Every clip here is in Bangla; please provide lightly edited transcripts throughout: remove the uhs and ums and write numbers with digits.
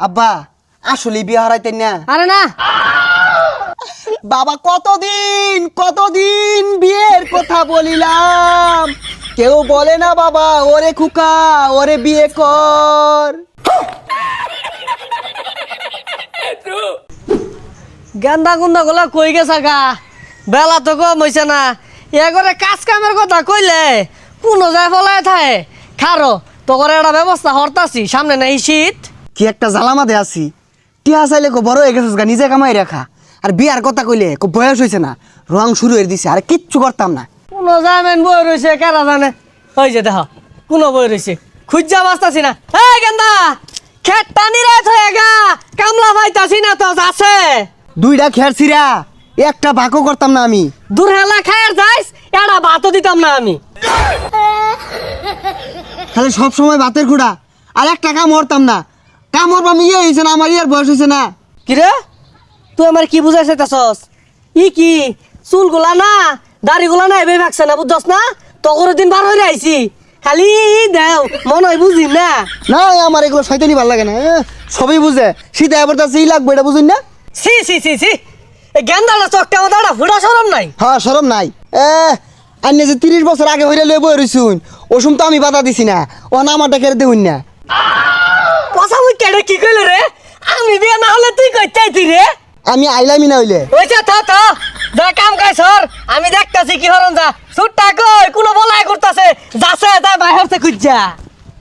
আব্বা আসলে বিয়ে হারাইতেন না? আরে না, বাবা কতদিন বিয়ের কথা বলিলাম, কেউ বলে না বাবা ওরে খুকা ওরে বিয়ে কর। গান্দা গুন্দা গুলা কই গেছা গা, বেলা তো কম হইছে না। এ করে কাজ কামের কথা কইলে কোনো যায় ফলায় থাকে। খারো তো করে একটা ব্যবস্থা হরতাছি, সামনে নাই শীত। কি একটা জ্বালামাতে আছি, টিয়া চাইলে কো বড় হয়ে গেছিস গা, নিজে কামাই রাখা। আর বিয়ার কথা কইলে কো বয়স হয়েছে না, রং শুরু হয়ে দিছে, আর কিচ্ছু করতাম না। কোনো জামেন বই রয়েছে, কেরা জানে। ওই যে দেখো কোনো বই রয়েছে, খুঁজা বাঁচতাছি না। এই গেন্দা খেট টানি রাত হয়ে গা, কামলা পাইতাছি না তো আছে। দুইটা খের ছিড়া একটা ভাগও করতাম না আমি। দূর হেলা খায়ের যাইস, এটা ভাতও দিতাম না আমি। খালি সব সময় ভাতের খুঁড়া, আর একটা কাম হরতাম না। কাম হরবাম ইয়ে হয়েছে না, আমার ইয়ার বয়স হয়েছে না। কিরে তুই আমার কি বুঝাইছে তাছস? কি চুলগুলা না দাড়িগুলা না এবে ভাগছে না, বুঝছস না? তগর দিন বার হয়ে আইছি, খালি দেও মন হয় বুঝি না। না আমার এগুলো শয়তানি ভাল লাগে না, সবই বুঝে শীত এবার তার লাগবে এটা বুঝুন না। সি সি সি সি, এই গেন্দাটা চকটা মতো একটা ফুটা সরম নাই। হ্যাঁ সরম নাই। আন্নে যে 30 বছর আগে হইলে লয়ে বই রইছুন, ওসুম তো আমি বাধা দিছি না, ও না আমারটা কেড়ে দেউন না। পচা মুই কেডে কি কইল রে? আমি বিয়ে না হলে তুই কই চাইতি রে? আমি আইলামি না হইলে। ওইটা তো যা কাম কাজ সর, আমি দেখতাছি কি হরন যা। সুটটা কই কোনো বলাই করতাছে, যাছে তাই বাইরে খুঁজা।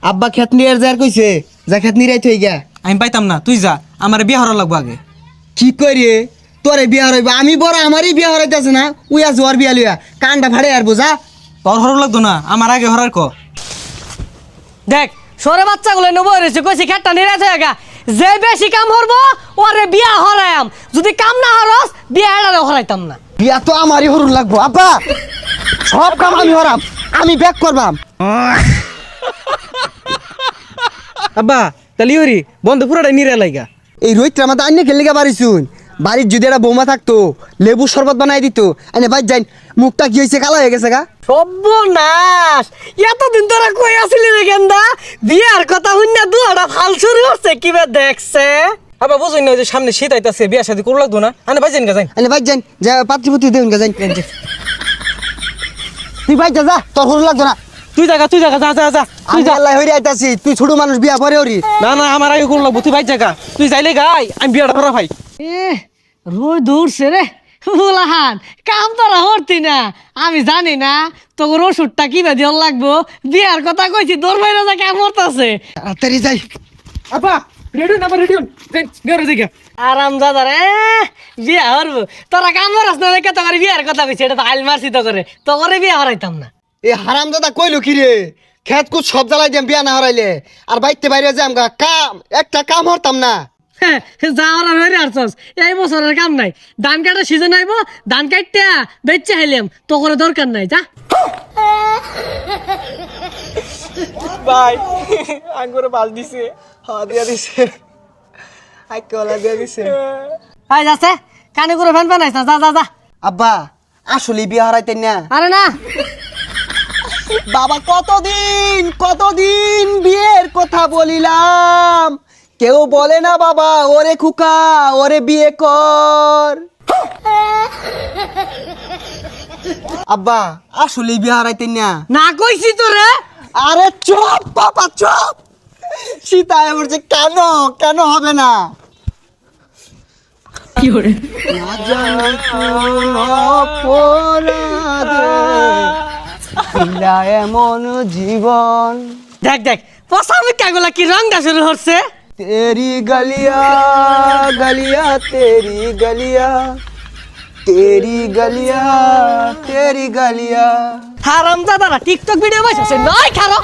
আব্বা খেত নিয়ে যার কইছে, যা খেত নিয়ে রাইতে গিয়া। আমি পাইতাম না, তুই যা, আমার বিয়ে হওয়ার লাগবো আগে। কি করি তোরে বিয়া হরাইবা? আমি বড়, আমারই বিয়া হরাইতেছে না। উইয়া জোয়ার বিয়া লইয়া কানটা ফাড়ে আর বোঝা। তোর হওয়ার লাগতো না, আমার আগে হরার ক। দেখ সরে বাচ্চাগুলো নেবো রয়েছে, কইছি খেটটা নিরাজ হয়ে গা। যে বেশি কাম হরবো ওরে বিয়া হরায়াম, যদি কাম না হরস বিয়া এড়ালে হরাইতাম না। বিয়া তো আমারই হরুন লাগবো আব্বা, সব কাম আমি হরাম, আমি ব্যাক করবাম। আব্বা তাহলে ওরি বন্ধ পুরাটাই নিরে লাইগা। এই রোহিতটা আমাদের আন্য খেলে বাড়িছুন, বাড়ির যদি একটা বৌমা থাকতো লেবু শরবত বানাই দিত। এনে বাইর যাই, মুখটা কি হয়েছে, কালো হয়ে গেছে গা। সর্বনাশ, এতদিন তোরা কই আসিলি রে গেন্দা? বিয়ার কথা হইনা দুয়াটা ফাল শুরু হচ্ছে, কিবা দেখছে। আব্বা বুঝুন না, ওই যে সামনে শীত আইতাছে, বিয়া শাদি করু লাগতো না, আনে বাইজেন গা যাই। এনে বাইর যাই, যা পাত্রীপত্রী দেউন গা যাই। তুই বাইর যা, যা তোর হরু লাগতো না। তুই জায়গা যা যা যা, তুই তুই যা। আল্লাহ হইরে আইতাছি, তুই ছোট মানুষ বিয়া পরে হরি। না না আমার আগে করু লাগবো, তুই বাইর জায়গা, তুই যাইলে গাই আমি বিয়াটা করা ভাই। এ রোজ দৌড়ছে রে বুলাহান, কাম তোরা হরতি না। আমি জানি না তোর ওষুধটা কিবা দিয়ে লাগবো। বিয়ার কথা কইছি, দৌড় বাইরে যা কাম হরতাছে। তাড়াতাড়ি যাই। আব্বা রেডি না, আমার রেডি হন, বিয়ার দিকে। আরাম দাদা রে, বিয়া হরবো। তোরা কাম হরাস না রেখে তোর বিয়ার কথা কইছি, এটা তো আইল মারছি তো করে বিয়া হরাইতাম না। এ হারাম দাদা কইলো কি রে, খেত কুত সব জ্বালাই দিম বিয়া না হরাইলে, আর বাইতে বাইরে যাম গা, কাম একটা কাম হরতাম না। যাওয়ার হয়ে আসছস, এই বছরের কাম নাই। ধান কাটার সিজন আইব, ধান কাটতে বেচে হাইলাম, তো করে দরকার নাই, যা। ভাই আঙ্গুরে বাল দিছে। হ্যাঁ দিয়া দিছে, আইকলা দিয়া দিছে। হাই যাচ্ছে, কানে করে ফ্যান ফ্যান আইস না, যা যা যা। আব্বা আসলে বিয়া হারাইতেন না? আরে না, বাবা কতদিন বিয়ের কথা বলিলাম, কেউ বলে না বাবা ওরে খুকা ওরে বিয়ে কর। আব্বা আসলে বিয়ে হারাইতেন না? না কইছি তো রে। আরে চুপ বাবা চুপ, সীতা বলছে কেন কেন হবে না? কি করে না জানি কোন অপরাধে ছিলা এমন জীবন। দেখ দেখ পচা মিঠা কি রংটা শুরু হচ্ছে। तेरी गलिया गलिया तेरी गलिया तेरी गलिया तेरी गलिया। হারাম দাদারা টিকটক ভিডিও বানাইছে নয় খারো।